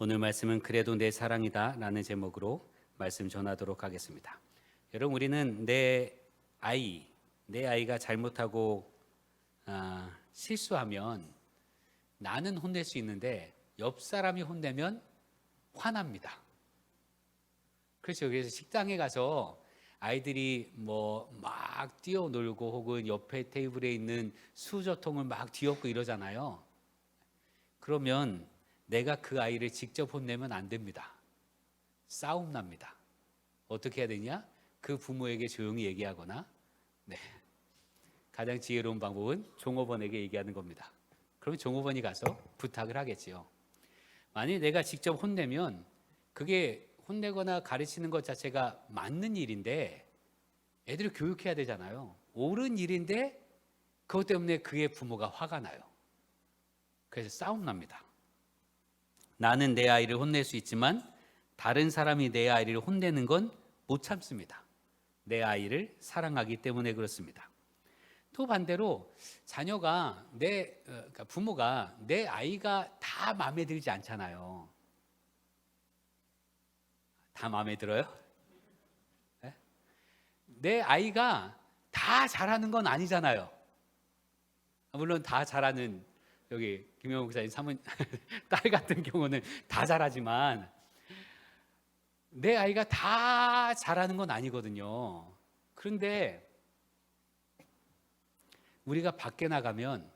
오늘 말씀은 그래도 내 사랑이다 라는 제목으로 말씀 전하도록 하겠습니다. 여러분, 우리는 내 아이가 잘못하고 실수하면 나는 혼낼 수 있는데 옆 사람이 혼내면 화납니다. 그렇죠. 그래서 식당에 가서 아이들이 뭐 막 뛰어놀고 혹은 옆에 테이블에 있는 수저통을 막 뒤엎고 이러잖아요. 그러면 내가 그 아이를 직접 혼내면 안 됩니다. 싸움 납니다. 어떻게 해야 되냐? 그 부모에게 조용히 얘기하거나, 가장 지혜로운 방법은 종업원에게 얘기하는 겁니다. 그러면 종업원이 가서 부탁을 하겠지요. 만약에 내가 직접 혼내면 그게 혼내거나 가르치는 것 자체가 맞는 일인데 애들을 교육해야 되잖아요. 옳은 일인데 그것 때문에 그의 부모가 화가 나요. 그래서 싸움 납니다. 나는 내 아이를 혼낼 수 있지만 다른 사람이 내 아이를 혼내는 건 못 참습니다. 내 아이를 사랑하기 때문에 그렇습니다. 또 반대로 자녀가 그러니까 부모가 내 아이가 다 마음에 들지 않잖아요. 다 마음에 들어요? 네? 내 아이가 다 잘하는 건 아니잖아요. 물론 다 잘하는 여기 김영호 목사님 딸 같은 경우는 다 잘하지만 내 아이가 다 잘하는 건 아니거든요. 그런데 우리가 밖에 나가면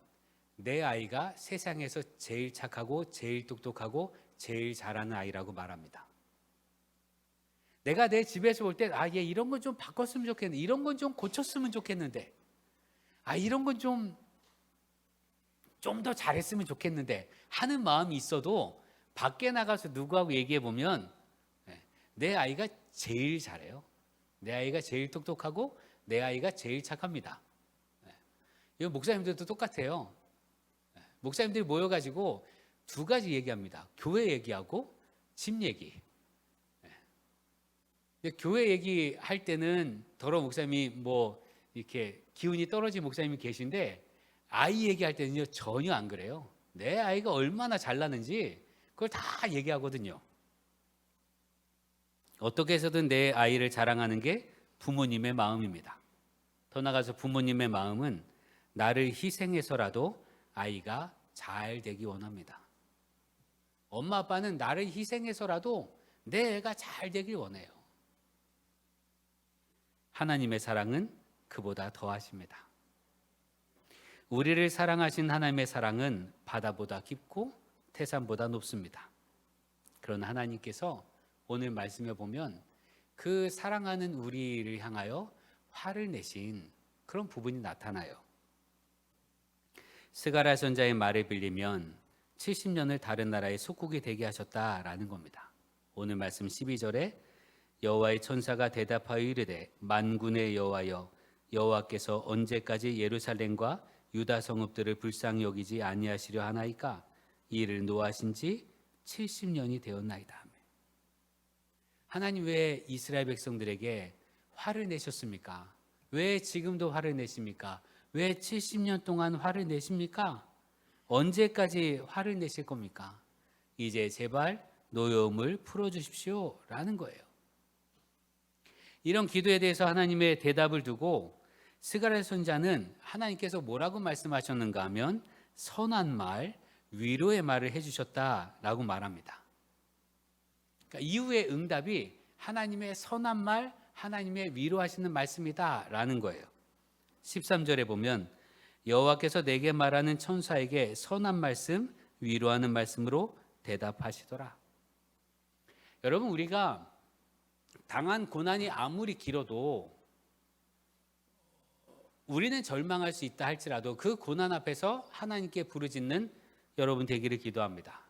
내 아이가 세상에서 제일 착하고 제일 똑똑하고 제일 잘하는 아이라고 말합니다. 내가 내 집에서 볼 때 얘 이런 건 좀 바꿨으면 좋겠는데, 이런 건 좀 고쳤으면 좋겠는데, 이런 건 좀 더 잘했으면 좋겠는데 하는 마음이 있어도 밖에 나가서 누구하고 얘기해 보면 내 아이가 제일 잘해요. 내 아이가 제일 똑똑하고 내 아이가 제일 착합니다. 이거 목사님들도 똑같아요. 목사님들이 모여가지고 두 가지 얘기합니다. 교회 얘기하고 집 얘기. 교회 얘기할 때는 더러운 목사님이 뭐 이렇게 기운이 떨어진 목사님이 계신데 아이 얘기할 때는요 전혀 안 그래요. 내 아이가 얼마나 잘나는지 그걸 다 얘기하거든요. 어떻게 해서든 내 아이를 자랑하는 게 부모님의 마음입니다. 더 나아가서 부모님의 마음은 나를 희생해서라도 아이가 잘 되기 원합니다. 엄마 아빠는 나를 희생해서라도 내 애가 잘 되길 원해요. 하나님의 사랑은 그보다 더하십니다. 우리를 사랑하신 하나님의 사랑은 바다보다 깊고 태산보다 높습니다. 그런 하나님께서 오늘 말씀에 보면 그 사랑하는 우리를 향하여 화를 내신 그런 부분이 나타나요. 스가랴 선자의 말을 빌리면 70년을 다른 나라의 속국이 되게 하셨다라는 겁니다. 오늘 말씀 12절에 여호와의 천사가 대답하여 이르되 만군의 여호와여 여호와께서 언제까지 예루살렘과 유다 성읍들을 불쌍히 여기지 아니하시려 하나이까 이를 노하신 지 70년이 되었나이다. 하나님 왜 이스라엘 백성들에게 화를 내셨습니까? 왜 지금도 화를 내십니까? 왜 70년 동안 화를 내십니까? 언제까지 화를 내실 겁니까? 이제 제발 노여움을 풀어주십시오 라는 거예요. 이런 기도에 대해서 하나님의 대답을 두고 스가랴 선자는 하나님께서 뭐라고 말씀하셨는가 하면 선한 말, 위로의 말을 해주셨다라고 말합니다. 그러니까 이후의 응답이 하나님의 선한 말, 하나님의 위로하시는 말씀이다라는 거예요. 13절에 보면 여호와께서 내게 말하는 천사에게 선한 말씀, 위로하는 말씀으로 대답하시더라. 여러분, 우리가 당한 고난이 아무리 길어도 우리는 절망할 수 있다 할지라도 그 고난 앞에서 하나님께 부르짖는 여러분 되기를 기도합니다.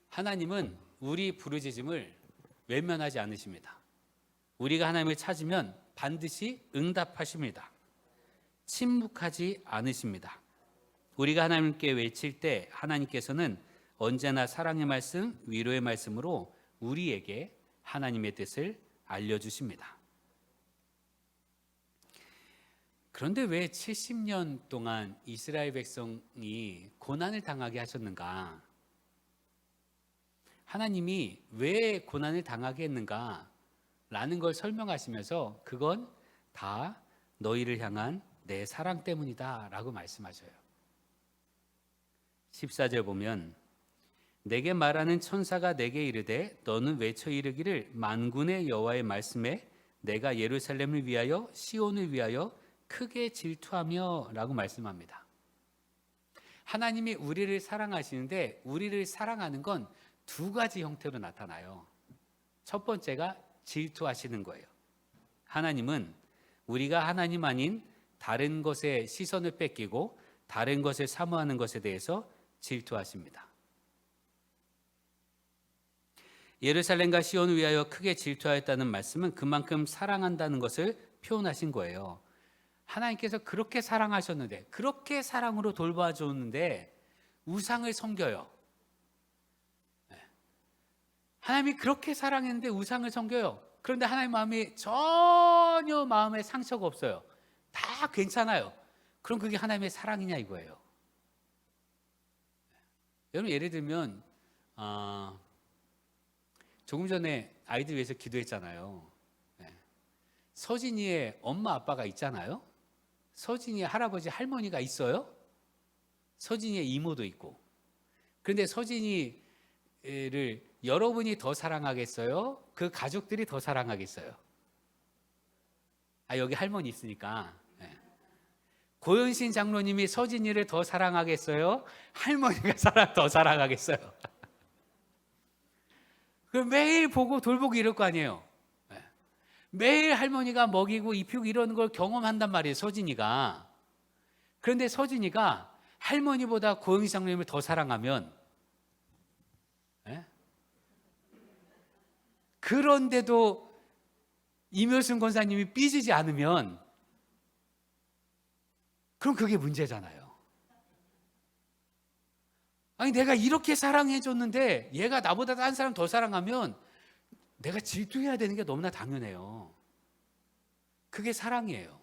하나님은 우리 부르짖음을 외면하지 않으십니다. 우리가 하나님을 찾으면 반드시 응답하십니다. 침묵하지 않으십니다. 우리가 하나님께 외칠 때 하나님께서는 언제나 사랑의 말씀, 위로의 말씀으로 우리에게 하나님의 뜻을 알려주십니다. 그런데 왜 70년 동안 이스라엘 백성이 고난을 당하게 하셨는가? 하나님이 왜 고난을 당하게 했는가 라는 걸 설명하시면서 그건 다 너희를 향한 내 사랑 때문이다 라고 말씀하셔요. 14절 보면 내게 말하는 천사가 내게 이르되 너는 외쳐 이르기를 만군의 여호와의 말씀에 내가 예루살렘을 위하여 시온을 위하여 크게 질투하며 라고 말씀합니다. 하나님이 우리를 사랑하시는데 우리를 사랑하는 건 두 가지 형태로 나타나요. 첫 번째가 질투하시는 거예요. 하나님은 우리가 하나님 아닌 다른 것에 시선을 뺏기고 다른 것을 사모하는 것에 대해서 질투하십니다. 예루살렘과 시온을 위하여 크게 질투하였다는 말씀은 그만큼 사랑한다는 것을 표현하신 거예요. 하나님께서 그렇게 사랑하셨는데, 그렇게 사랑으로 돌봐줬는데 우상을 섬겨요. 하나님이 그렇게 사랑했는데 우상을 섬겨요. 그런데 하나님 마음이 전혀 마음에 상처가 없어요. 다 괜찮아요. 그럼 그게 하나님의 사랑이냐 이거예요. 여러분 예를 들면 조금 전에 아이들 위해서 기도했잖아요. 서진이의 엄마 아빠가 있잖아요. 서진이의 할아버지 할머니가 있어요. 서진이의 이모도 있고. 그런데 서진이를 여러분이 더 사랑하겠어요? 그 가족들이 더 사랑하겠어요? 여기 할머니 있으니까. 고현신 장로님이 서진이를 더 사랑하겠어요? 할머니가 더 사랑하겠어요? 그럼 매일 보고 돌보고 이럴 거 아니에요. 매일 할머니가 먹이고 입히고 이러는 걸 경험한단 말이에요, 서진이가. 그런데 서진이가 할머니보다 고영희 장로님을 더 사랑하면, 그런데도 임효순 권사님이 삐지지 않으면, 그럼 그게 문제잖아요. 아니 내가 이렇게 사랑해줬는데 얘가 나보다 딴 사람 더 사랑하면 내가 질투해야 되는 게 너무나 당연해요. 그게 사랑이에요.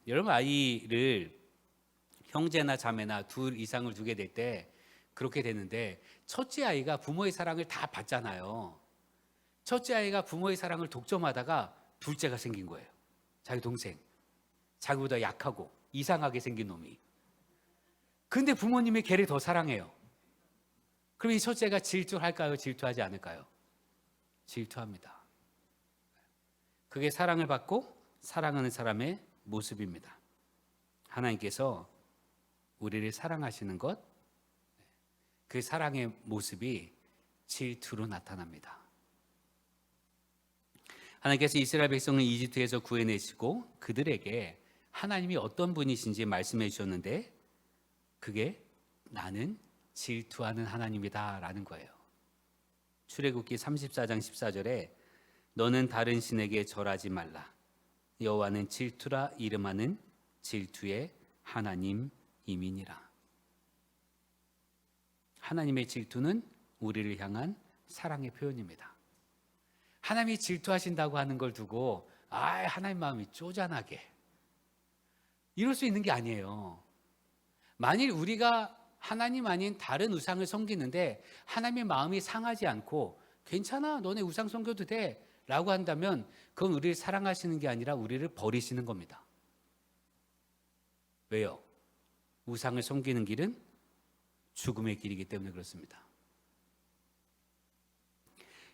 여러분 아이를 형제나 자매나 둘 이상을 두게 될 때 그렇게 되는데, 첫째 아이가 부모의 사랑을 다 받잖아요. 첫째 아이가 부모의 사랑을 독점하다가 둘째가 생긴 거예요. 자기 동생, 자기보다 약하고 이상하게 생긴 놈이. 근데 부모님이 걔를 더 사랑해요. 그럼 이 첫째가 질투할까요? 질투하지 않을까요? 질투합니다. 그게 사랑을 받고 사랑하는 사람의 모습입니다. 하나님께서 우리를 사랑하시는 것, 그 사랑의 모습이 질투로 나타납니다. 하나님께서 이스라엘 백성을 이집트에서 구해내시고 그들에게 하나님이 어떤 분이신지 말씀해 주셨는데, 그게 나는 질투하는 하나님이다 라는 거예요. 출애굽기 34장 14절에 너는 다른 신에게 절하지 말라. 여호와는 질투라 이름하는 질투의 하나님이니라. 하나님의 질투는 우리를 향한 사랑의 표현입니다. 하나님이 질투하신다고 하는 걸 두고 하나님 마음이 쪼잔하게 이럴 수 있는 게 아니에요. 만일 우리가 하나님 아닌 다른 우상을 섬기는데 하나님의 마음이 상하지 않고 괜찮아 너네 우상 섬겨도 돼 라고 한다면 그건 우리를 사랑하시는 게 아니라 우리를 버리시는 겁니다. 왜요? 우상을 섬기는 길은 죽음의 길이기 때문에 그렇습니다.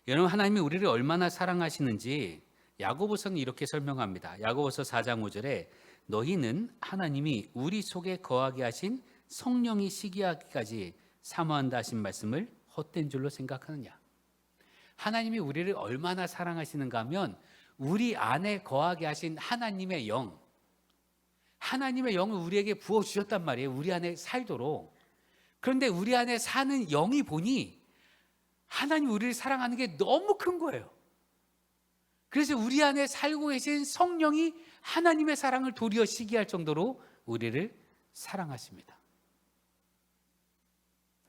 여러분 하나님이 우리를 얼마나 사랑하시는지 야고보서는 이렇게 설명합니다. 야고보서 4장 5절에 너희는 하나님이 우리 속에 거하게 하신 성령이 시기하기까지 사모한다 하신 말씀을 헛된 줄로 생각하느냐. 하나님이 우리를 얼마나 사랑하시는가 하면 우리 안에 거하게 하신 하나님의 영, 하나님의 영을 우리에게 부어주셨단 말이에요. 우리 안에 살도록. 그런데 우리 안에 사는 영이 보니 하나님 우리를 사랑하는 게 너무 큰 거예요. 그래서 우리 안에 살고 계신 성령이 하나님의 사랑을 도리어 시기할 정도로 우리를 사랑하십니다.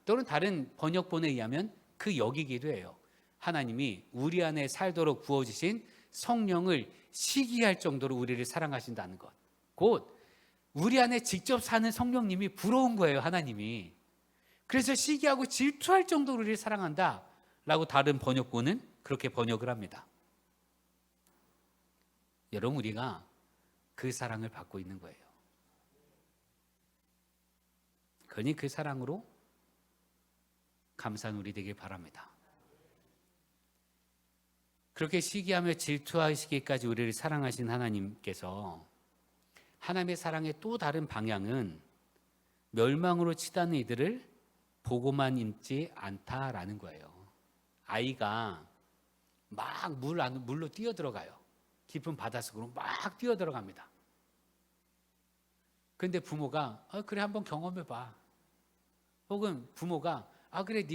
또는 다른 번역본에 의하면 그 여기기도 해요. 하나님이 우리 안에 살도록 부어주신 성령을 시기할 정도로 우리를 사랑하신다는 것. 곧 우리 안에 직접 사는 성령님이 부러운 거예요. 하나님이. 그래서 시기하고 질투할 정도로 우리를 사랑한다. 라고 다른 번역본은 그렇게 번역을 합니다. 여러분, 우리가 그 사랑을 받고 있는 거예요. 그러니 그 사랑으로 감사한 우리 되길 바랍니다. 그렇게 시기하며 질투하시기까지 우리를 사랑하신 하나님께서 하나님의 사랑의 또 다른 방향은 멸망으로 치닫는 이들을 보고만 있지 않다라는 거예요. 아이가 막 물로 뛰어들어가요. 깊은 바닷속으로 막 뛰어들어갑니다. 근데 부모가 그래 한번 경험해봐. 혹은 부모가 그래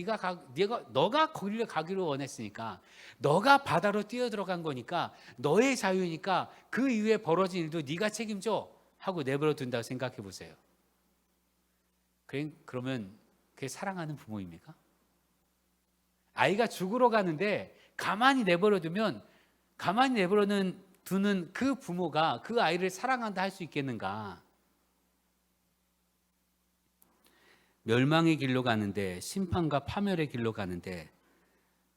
너가 거기를 가기로 원했으니까 너가 바다로 뛰어들어간 거니까 너의 자유니까 그 이후에 벌어진 일도 네가 책임져 하고 내버려 둔다고 생각해 보세요. 그러면 그게 사랑하는 부모입니까? 아이가 죽으러 가는데 가만히 내버려 두는 그 부모가 그 아이를 사랑한다 할 수 있겠는가? 멸망의 길로 가는데, 심판과 파멸의 길로 가는데,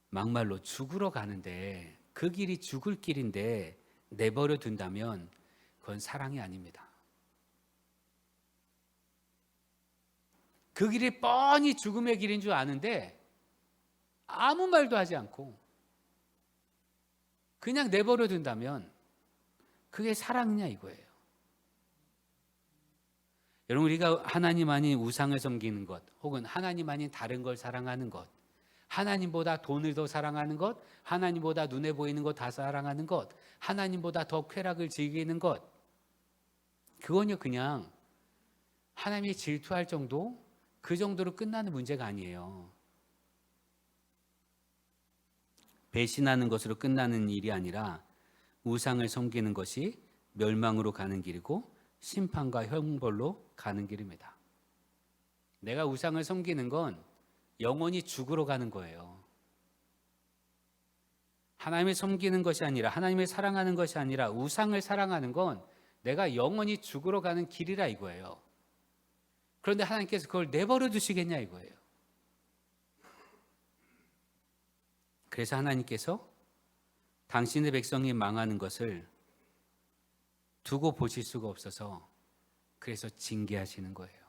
막말로 죽으러 가는데 그 길이 죽을 길인데 내버려 둔다면 그건 사랑이 아닙니다. 그 길이 뻔히 죽음의 길인 줄 아는데 아무 말도 하지 않고 그냥 내버려 둔다면 그게 사랑이냐 이거예요. 여러분, 우리가 하나님 아닌 우상을 섬기는 것, 혹은 하나님 아닌 다른 걸 사랑하는 것, 하나님보다 돈을 더 사랑하는 것, 하나님보다 눈에 보이는 것 다 사랑하는 것, 하나님보다 더 쾌락을 즐기는 것, 그건요 그냥 하나님이 질투할 정도, 그 정도로 끝나는 문제가 아니에요. 배신하는 것으로 끝나는 일이 아니라 우상을 섬기는 것이 멸망으로 가는 길이고 심판과 형벌로 가는 길입니다. 내가 우상을 섬기는 건 영원히 죽으러 가는 거예요. 하나님을 섬기는 것이 아니라, 하나님을 사랑하는 것이 아니라 우상을 사랑하는 건 내가 영원히 죽으러 가는 길이라 이거예요. 그런데 하나님께서 그걸 내버려 두시겠냐 이거예요. 그래서 하나님께서 당신의 백성이 망하는 것을 두고 보실 수가 없어서 그래서 징계하시는 거예요.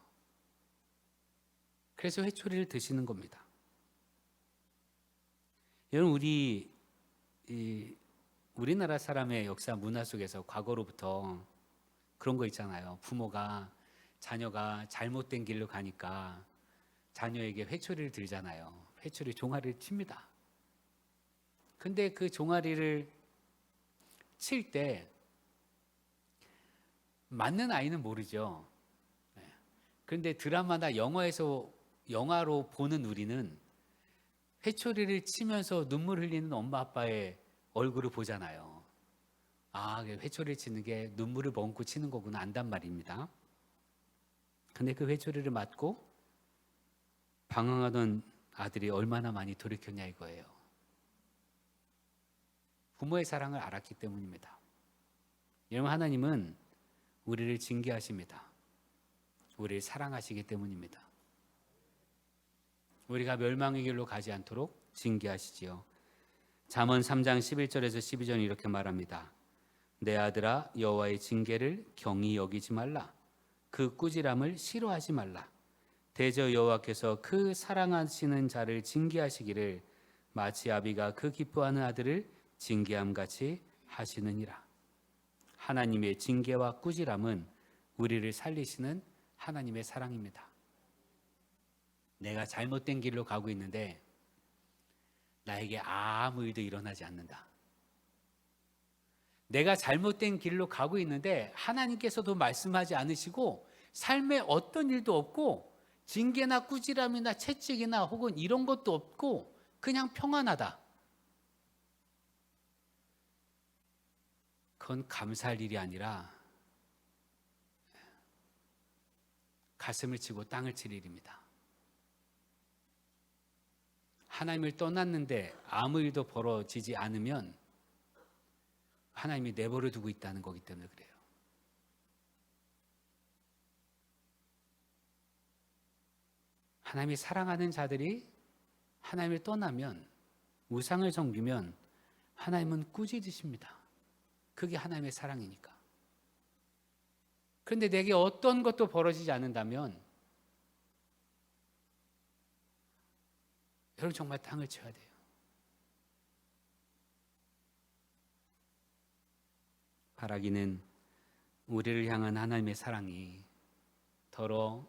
그래서 회초리를 드시는 겁니다. 여러분, 우리나라 사람의 역사 문화 속에서 과거로부터 그런 거 있잖아요. 부모가 자녀가 잘못된 길로 가니까 자녀에게 회초리를 들잖아요. 회초리 종아리를 칩니다. 근데 그 종아리를 칠 때 맞는 아이는 모르죠. 그런데 드라마나 영화로 보는 우리는 회초리를 치면서 눈물 흘리는 엄마 아빠의 얼굴을 보잖아요. 회초리를 치는 게 눈물을 머금고 치는 거구나 안단 말입니다. 근데 그 회초리를 맞고 방황하던 아들이 얼마나 많이 돌이켰냐 이거예요. 부모의 사랑을 알았기 때문입니다. 여러분, 하나님은 우리를 징계하십니다. 우리를 사랑하시기 때문입니다. 우리가 멸망의 길로 가지 않도록 징계하시지요. 잠언 3장 11절에서 12절은 이렇게 말합니다. 내 아들아, 여호와의 징계를 경히 여기지 말라. 그 꾸지람을 싫어하지 말라. 대저 여호와께서 그 사랑하시는 자를 징계하시기를 마치 아비가 그 기뻐하는 아들을 징계함같이 하시느니라. 하나님의 징계와 꾸지람은 우리를 살리시는 하나님의 사랑입니다. 내가 잘못된 길로 가고 있는데 나에게 아무 일도 일어나지 않는다. 내가 잘못된 길로 가고 있는데 하나님께서도 말씀하지 않으시고 삶에 어떤 일도 없고 징계나 꾸지람이나 채찍이나 혹은 이런 것도 없고 그냥 평안하다. 그건 감사할 일이 아니라 가슴을 치고 땅을 칠 일입니다. 하나님을 떠났는데 아무 일도 벌어지지 않으면 하나님이 내버려 두고 있다는 거기 때문에 그래요. 하나님이 사랑하는 자들이 하나님을 떠나면 우상을 섬기면 하나님은 꾸짖으십니다. 그게 하나님의 사랑이니까. 그런데 내게 어떤 것도 벌어지지 않는다면 여러분 정말 땅을 쳐야 돼요. 바라기는 우리를 향한 하나님의 사랑이 더러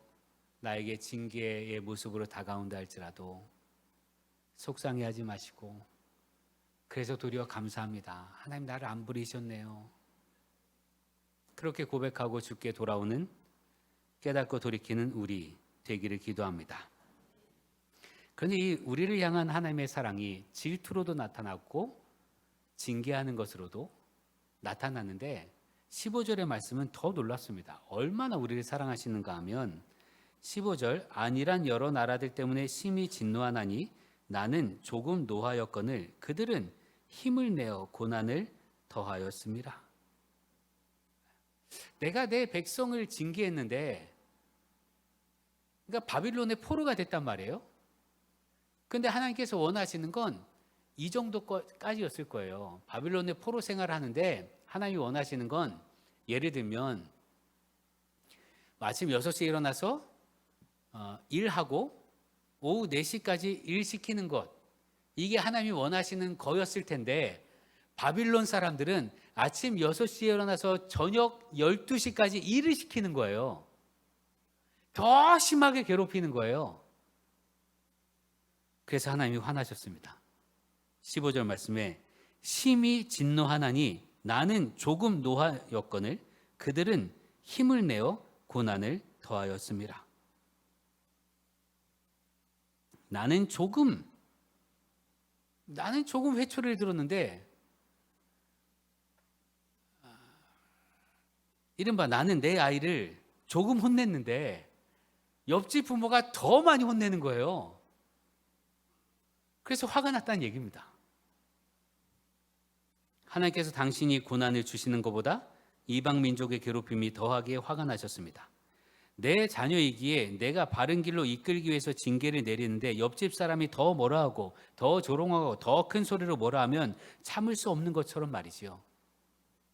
나에게 징계의 모습으로 다가온다 할지라도 속상해하지 마시고, 그래서 도리어 감사합니다. 하나님 나를 안 버리셨네요. 그렇게 고백하고 주께 돌아오는 깨닫고 돌이키는 우리 되기를 기도합니다. 그런데 이 우리를 향한 하나님의 사랑이 질투로도 나타났고 징계하는 것으로도 나타났는데 15절의 말씀은 더 놀랍습니다. 얼마나 우리를 사랑하시는가 하면 15절 안일한 여러 나라들 때문에 심히 진노하나니 나는 조금 노하였거늘 그들은 힘을 내어 고난을 더하였습니다. 내가 내 백성을 징계했는데, 그러니까 바빌론의 포로가 됐단 말이에요. 그런데 하나님께서 원하시는 건 이 정도까지였을 거예요. 바빌론의 포로 생활을 하는데 하나님이 원하시는 건, 예를 들면 아침 6시에 일어나서 일하고 오후 4시까지 일 시키는 것, 이게 하나님이 원하시는 거였을 텐데 바빌론 사람들은 아침 6시에 일어나서 저녁 12시까지 일을 시키는 거예요. 더 심하게 괴롭히는 거예요. 그래서 하나님이 화나셨습니다. 15절 말씀에 심히 진노하나니 나는 조금 노하였거늘 그들은 힘을 내어 고난을 더하였습니다. 나는 조금 회초리를 들었는데, 이른바 나는 내 아이를 조금 혼냈는데 옆집 부모가 더 많이 혼내는 거예요. 그래서 화가 났다는 얘기입니다. 하나님께서 당신이 고난을 주시는 것보다 이방 민족의 괴롭힘이 더하게 화가 나셨습니다. 내 자녀이기에 내가 바른 길로 이끌기 위해서 징계를 내리는데 옆집 사람이 더 뭐라 하고 더 조롱하고 더 큰 소리로 뭐라 하면 참을 수 없는 것처럼 말이지요.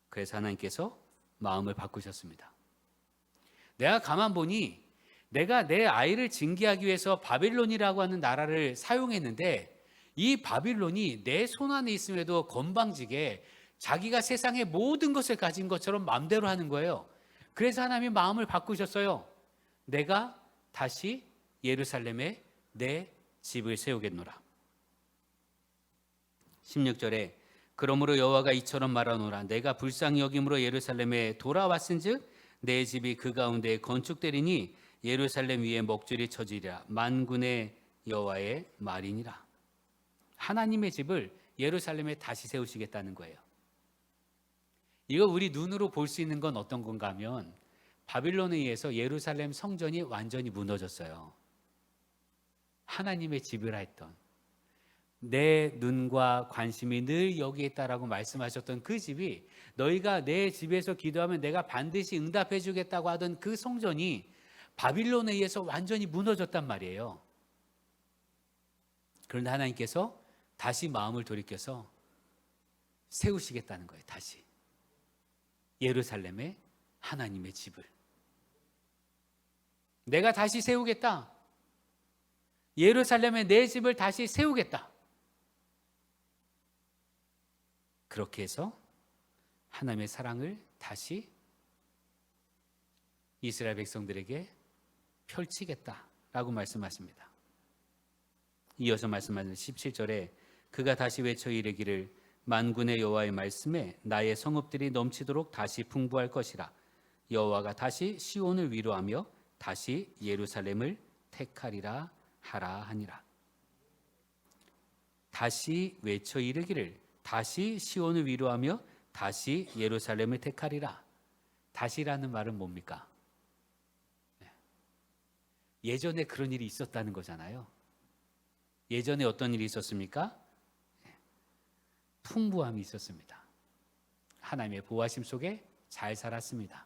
그래서 하나님께서 마음을 바꾸셨습니다. 내가 가만 보니 내가 내 아이를 징계하기 위해서 바빌론이라고 하는 나라를 사용했는데, 이 바빌론이 내 손 안에 있음에도 건방지게 자기가 세상의 모든 것을 가진 것처럼 마음대로 하는 거예요. 그래서 하나님이 마음을 바꾸셨어요. 내가 다시 예루살렘에 내 집을 세우겠노라. 16절에 그러므로 여호와가 이처럼 말하노라 내가 불쌍히 여김으로 예루살렘에 돌아왔은즉 내 집이 그 가운데 건축되리니 예루살렘 위에 먹줄이 쳐지리라. 만군의 여호와의 말이니라. 하나님의 집을 예루살렘에 다시 세우시겠다는 거예요. 이거 우리 눈으로 볼 수 있는 건 어떤 건가 하면 바빌론에 의해서 예루살렘 성전이 완전히 무너졌어요. 하나님의 집이라 했던, 내 눈과 관심이 늘 여기에 있다라고 말씀하셨던 그 집이, 너희가 내 집에서 기도하면 내가 반드시 응답해 주겠다고 하던 그 성전이 바빌론에 의해서 완전히 무너졌단 말이에요. 그런데 하나님께서 다시 마음을 돌이켜서 세우시겠다는 거예요. 다시 예루살렘에 하나님의 집을 내가 다시 세우겠다. 예루살렘에 내 집을 다시 세우겠다. 그렇게 해서 하나님의 사랑을 다시 이스라엘 백성들에게 펼치겠다라고 말씀하십니다. 이어서 말씀하는 17절에 그가 다시 외쳐 이르기를 만군의 여호와의 말씀에 나의 성읍들이 넘치도록 다시 풍부할 것이라. 여호와가 다시 시온을 위로하며 다시 예루살렘을 택하리라 하라 하니라. 다시 외쳐 이르기를 다시 시온을 위로하며 다시 예루살렘을 택하리라. 다시라는 말은 뭡니까? 예전에 그런 일이 있었다는 거잖아요. 예전에 어떤 일이 있었습니까? 풍부함이 있었습니다. 하나님의 보호하심 속에 잘 살았습니다.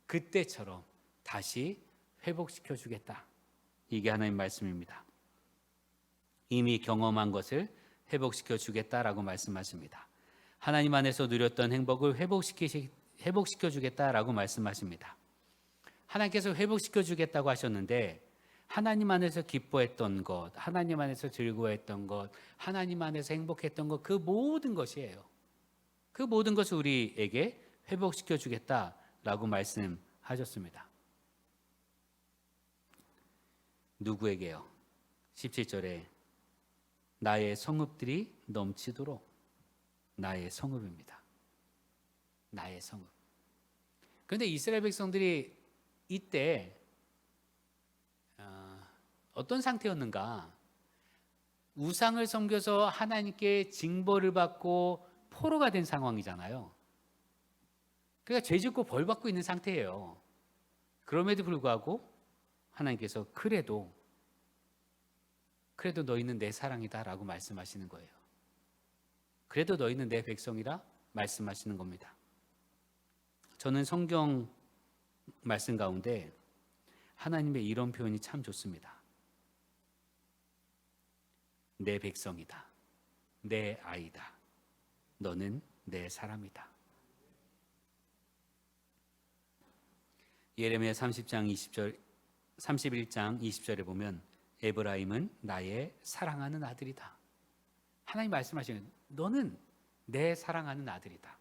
그때처럼 다시 회복시켜 주겠다. 이게 하나님의 말씀입니다. 이미 경험한 것을 회복시켜 주겠다라고 말씀하십니다. 하나님 안에서 누렸던 행복을 회복시켜 주겠다라고 말씀하십니다. 하나님께서 회복시켜 주겠다고 하셨는데 하나님 안에서 기뻐했던 것, 하나님 안에서 즐거워했던 것, 하나님 안에서 행복했던 것, 그 모든 것이에요. 그 모든 것을 우리에게 회복시켜 주겠다라고 말씀하셨습니다. 누구에게요? 17절에 나의 성읍들이 넘치도록. 나의 성읍입니다. 나의 성읍. 그런데 이스라엘 백성들이 이때 어떤 상태였는가? 우상을 섬겨서 하나님께 징벌을 받고 포로가 된 상황이잖아요. 그러니까 죄 짓고 벌 받고 있는 상태예요. 그럼에도 불구하고 하나님께서 그래도 너희는 내 사랑이다라고 말씀하시는 거예요. 그래도 너희는 내 백성이라 말씀하시는 겁니다. 저는 성경 말씀 가운데 하나님의 이런 표현이 참 좋습니다. 내 백성이다. 내 아이다. 너는 내 사람이다. 예레미야 31장 20절에 보면 에브라임은 나의 사랑하는 아들이다. 하나님 말씀하시는 너는 내 사랑하는 아들이다.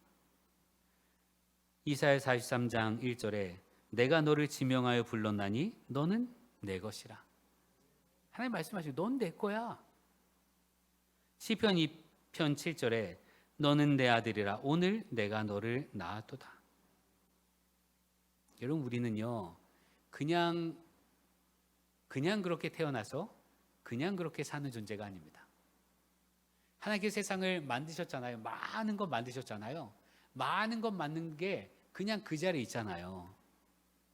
이사야 43장 1절에 내가 너를 지명하여 불렀나니 너는 내 것이라. 하나님 말씀하시는 넌 내 거야. 시편 2편 7절에 너는 내 아들이라 오늘 내가 너를 낳았도다. 여러분 우리는요 그냥 그렇게 태어나서 그냥 그렇게 사는 존재가 아닙니다. 하나님께서 세상을 만드셨잖아요. 많은 것 만드셨잖아요. 많은 것 만든 게 그냥 그 자리에 있잖아요.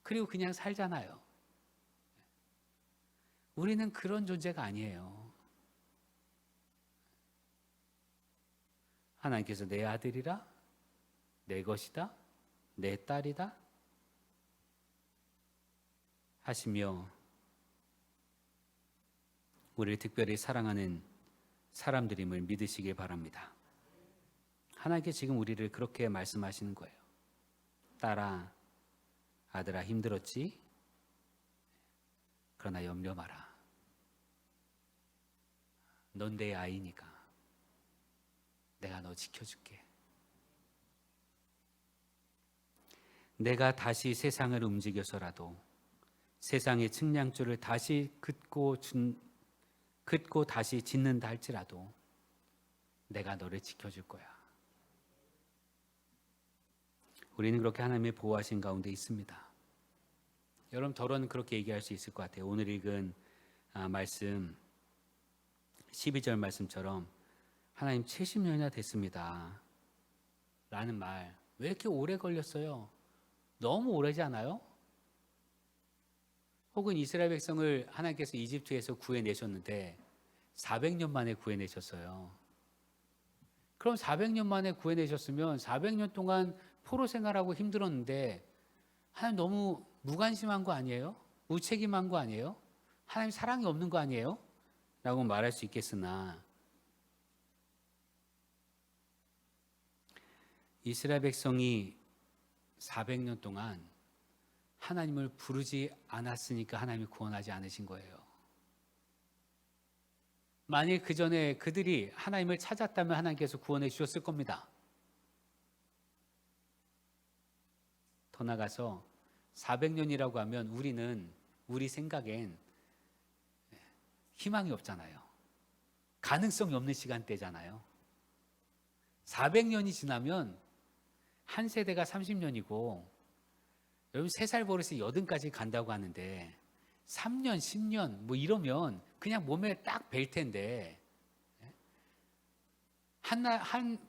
그리고 그냥 살잖아요. 우리는 그런 존재가 아니에요. 하나님께서 내 아들이라, 내 것이다, 내 딸이다 하시며 우리를 특별히 사랑하는 사람들임을 믿으시길 바랍니다. 하나님께 지금 우리를 그렇게 말씀하시는 거예요. 딸아, 아들아 힘들었지? 그러나 염려 마라. 넌 내 아이니까 내가 너 지켜줄게. 내가 다시 세상을 움직여서라도 세상의 측량줄을 다시 긋고 다시 짓는다 할지라도 내가 너를 지켜줄 거야. 우리는 그렇게 하나님의 보호하신 가운데 있습니다. 여러분 더러는 그렇게 얘기할 수 있을 것 같아요. 오늘 읽은 말씀 12절 말씀처럼 하나님 70년이나 됐습니다 라는 말 왜 이렇게 오래 걸렸어요? 너무 오래지 않아요? 혹은 이스라엘 백성을 하나님께서 이집트에서 구해내셨는데 400년 만에 구해내셨어요. 그럼 400년 만에 구해내셨으면 400년 동안 포로 생활하고 힘들었는데 하나님 너무 무관심한 거 아니에요? 무책임한 거 아니에요? 하나님 사랑이 없는 거 아니에요? 라고 말할 수 있겠으나 이스라엘 백성이 400년 동안 하나님을 부르지 않았으니까 하나님이 구원하지 않으신 거예요. 만일 그 전에 그들이 하나님을 찾았다면 하나님께서 구원해 주셨을 겁니다. 더 나가서 400년이라고 하면 우리 생각엔 희망이 없잖아요. 가능성이 없는 시간대잖아요. 400년이 지나면 한 세대가 30년이고 여러분 3살 버릇이 80까지 간다고 하는데 3년, 10년 뭐 이러면 그냥 몸에 딱 뵐 텐데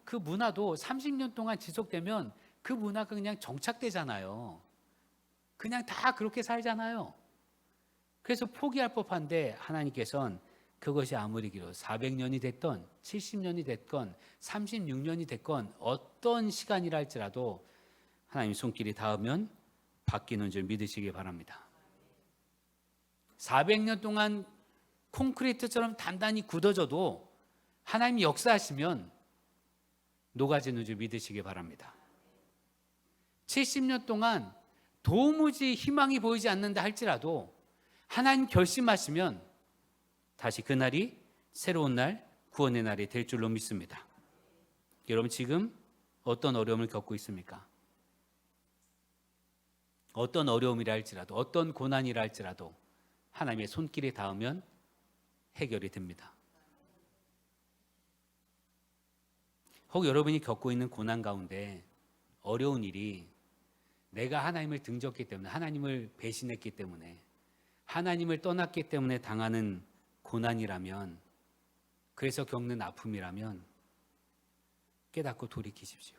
그 문화도 30년 동안 지속되면 그 문화가 그냥 정착되잖아요. 그냥 다 그렇게 살잖아요. 그래서 포기할 법한데 하나님께서는 그것이 아무리 길어 400년이 됐건 70년이 됐건 36년이 됐건 어떤 시간이라 할지라도 하나님 손길이 닿으면 바뀌는 줄 믿으시기 바랍니다. 400년 동안 콘크리트처럼 단단히 굳어져도 하나님이 역사하시면 녹아지는 줄 믿으시기 바랍니다. 70년 동안 도무지 희망이 보이지 않는다 할지라도 하나님 결심하시면 다시 그날이 새로운 날, 구원의 날이 될 줄로 믿습니다. 여러분 지금 어떤 어려움을 겪고 있습니까? 어떤 어려움이라 할지라도, 어떤 고난이라 할지라도 하나님의 손길에 닿으면 해결이 됩니다. 혹 여러분이 겪고 있는 고난 가운데 어려운 일이 내가 하나님을 등졌기 때문에, 하나님을 배신했기 때문에, 하나님을 떠났기 때문에 당하는 고난이라면, 그래서 겪는 아픔이라면 깨닫고 돌이키십시오.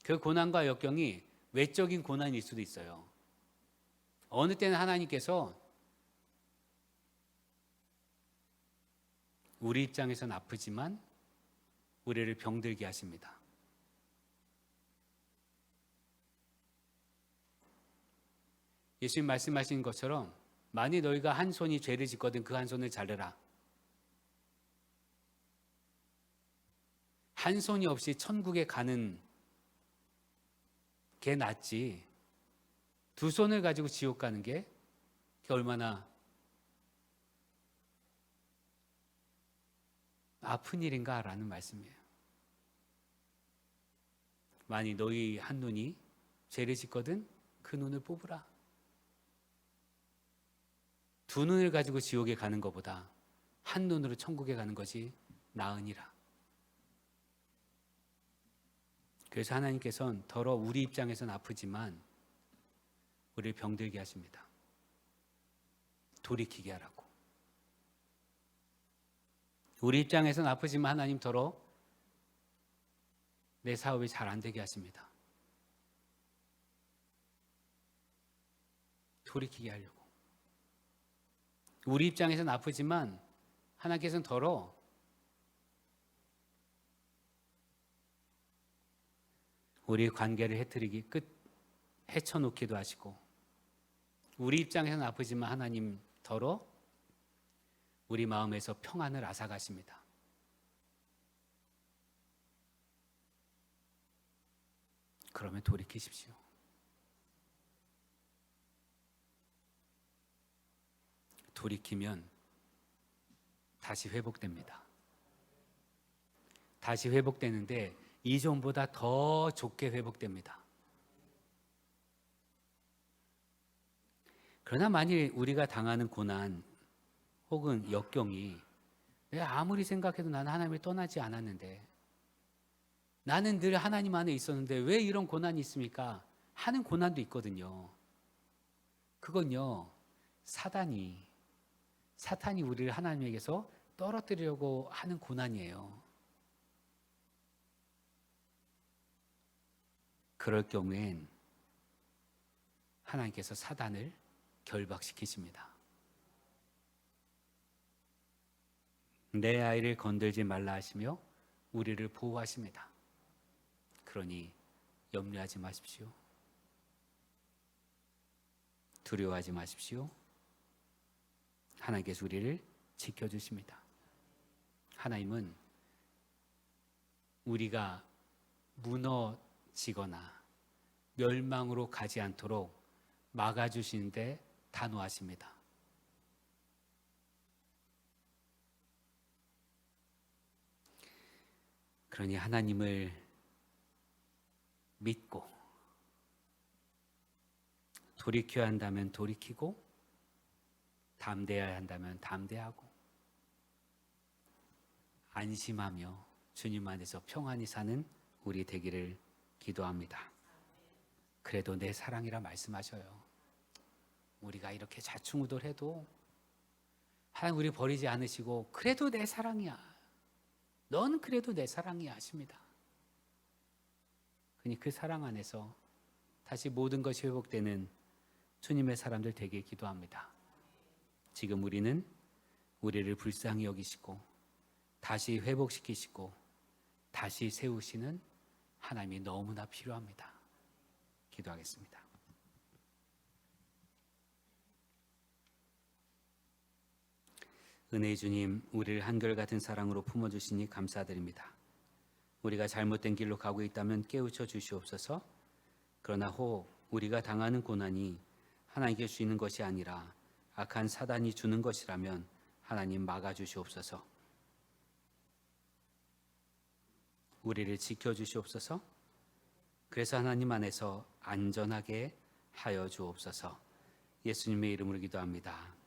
그 고난과 역경이 외적인 고난일 수도 있어요. 어느 때는 하나님께서 우리 입장에서는 아프지만 우리를 병들게 하십니다. 예수님 말씀하신 것처럼 만일 너희가 한 손이 죄를 짓거든 그 한 손을 자르라. 한 손이 없이 천국에 가는 게 낫지 두 손을 가지고 지옥 가는 게 얼마나 아픈 일인가라는 말씀이에요. 만일 너희 한 눈이 죄를 짓거든 그 눈을 뽑으라. 두 눈을 가지고 지옥에 가는 것보다 한 눈으로 천국에 가는 것이 나으니라. 그래서 하나님께서는 더러 우리 입장에서는 아프지만 우리를 병들게 하십니다. 돌이키게 하라고. 우리 입장에서는 아프지만 하나님 더러 내 사업이 잘 안 되게 하십니다. 돌이키게 하려고. 우리 입장에서는 아프지만 하나님께서는 더러 우리의 관계를 헤쳐놓기도 하시고, 우리 입장에서는 아프지만 하나님 더러 우리 마음에서 평안을 앗아가십니다. 그러면 돌이키십시오. 돌이키면 다시 회복됩니다. 다시 회복되는데 이전보다 더 좋게 회복됩니다. 그러나 만일 우리가 당하는 고난 혹은 역경이 내가 아무리 생각해도 나는 하나님을 떠나지 않았는데, 나는 늘 하나님 안에 있었는데 왜 이런 고난이 있습니까? 하는 고난도 있거든요. 그건요, 사탄이 우리를 하나님에게서 떨어뜨리려고 하는 고난이에요. 그럴 경우엔 하나님께서 사단을 결박시키십니다. 내 아이를 건들지 말라 하시며 우리를 보호하십니다. 그러니 염려하지 마십시오. 두려워하지 마십시오. 하나님께서 우리를 지켜주십니다. 하나님은 우리가 무너지거나 멸망으로 가지 않도록 막아주시는데 단호하십니다. 그러니 하나님을 믿고 돌이켜야 한다면 돌이키고 담대해야 한다면 담대하고 안심하며 주님 안에서 평안히 사는 우리 되기를 기도합니다. 그래도 내 사랑이라 말씀하셔요. 우리가 이렇게 좌충우돌해도 하나님 우리 버리지 않으시고 그래도 내 사랑이야. 넌 그래도 내 사랑이야 하십니다. 그니 그 사랑 안에서 다시 모든 것이 회복되는 주님의 사람들 되게 기도합니다. 지금 우리는 우리를 불쌍히 여기시고 다시 회복시키시고 다시 세우시는 하나님이 너무나 필요합니다. 기도하겠습니다. 은혜의 주님, 우리를 한결같은 사랑으로 품어주시니 감사드립니다. 우리가 잘못된 길로 가고 있다면 깨우쳐 주시옵소서. 그러나 혹 우리가 당하는 고난이 하나님께 주시는 것이 아니라 악한 사단이 주는 것이라면 하나님 막아주시옵소서. 우리를 지켜주시옵소서. 그래서 하나님 안에서 안전하게 하여 주옵소서. 예수님의 이름으로 기도합니다.